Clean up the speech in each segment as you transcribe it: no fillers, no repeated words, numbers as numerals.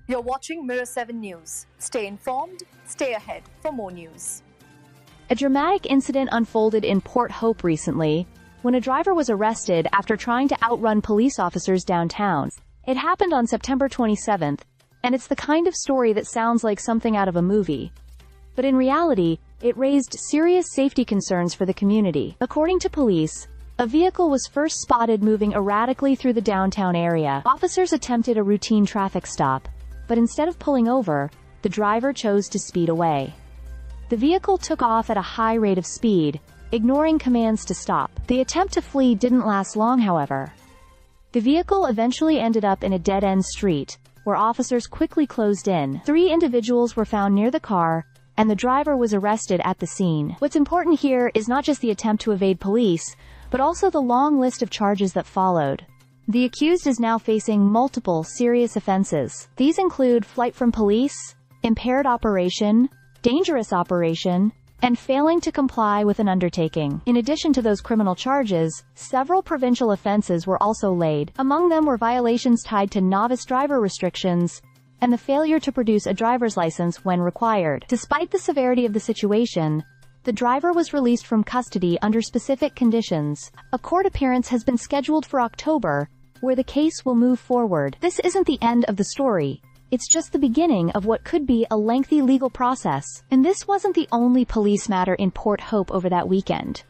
You're watching Mirror 7 News. Stay informed, stay ahead for more news. A dramatic incident unfolded in Port Hope recently, when a driver was arrested after trying to outrun police officers downtown. It happened on September 27th, and it's the kind of story that sounds like something out of a movie. But in reality, it raised serious safety concerns for the community. According to police, a vehicle was first spotted moving erratically through the downtown area. Officers attempted a routine traffic stop, but instead of pulling over, the driver chose to speed away. The vehicle took off at a high rate of speed, ignoring commands to stop. The attempt to flee didn't last long, however. The vehicle eventually ended up in a dead-end street, where officers quickly closed in. 3 individuals were found near the car, and the driver was arrested at the scene. What's important here is not just the attempt to evade police, but also the long list of charges that followed. The accused is now facing multiple serious offenses. These include flight from police, impaired operation, dangerous operation, and failing to comply with an undertaking. In addition to those criminal charges, several provincial offenses were also laid. Among them were violations tied to novice driver restrictions and the failure to produce a driver's license when required. Despite the severity of the situation, the driver was released from custody under specific conditions. A court appearance has been scheduled for October, where the case will move forward. This isn't the end of the story. It's just the beginning of what could be a lengthy legal process. And this wasn't the only police matter in Port Hope over that weekend.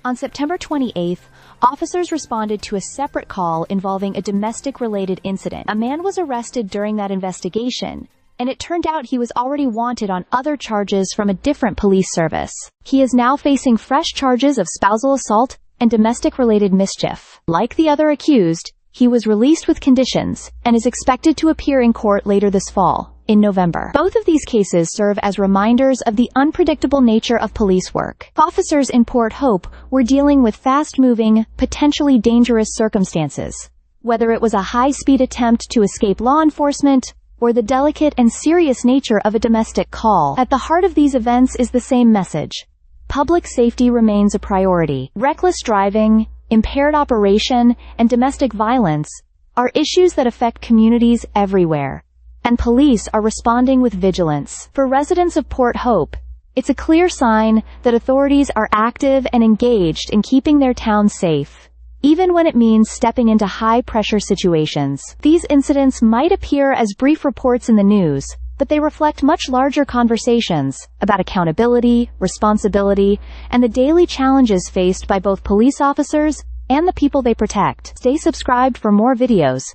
On September 28th, officers responded to a separate call involving a domestic-related incident. A man was arrested during that investigation, and it turned out he was already wanted on other charges from a different police service. He is now facing fresh charges of spousal assault and domestic-related mischief. Like the other accused, he was released with conditions, and is expected to appear in court later this fall, in November. Both of these cases serve as reminders of the unpredictable nature of police work. Officers in Port Hope were dealing with fast-moving, potentially dangerous circumstances. Whether it was a high-speed attempt to escape law enforcement, or the delicate and serious nature of a domestic call, at the heart of these events is the same message. Public safety remains a priority. Reckless driving, impaired operation, and domestic violence are issues that affect communities everywhere, and police are responding with vigilance. For residents of Port Hope, it's a clear sign that authorities are active and engaged in keeping their town safe, even when it means stepping into high-pressure situations. These incidents might appear as brief reports in the news, but they reflect much larger conversations about accountability, responsibility, and the daily challenges faced by both police officers and the people they protect. Stay subscribed for more videos.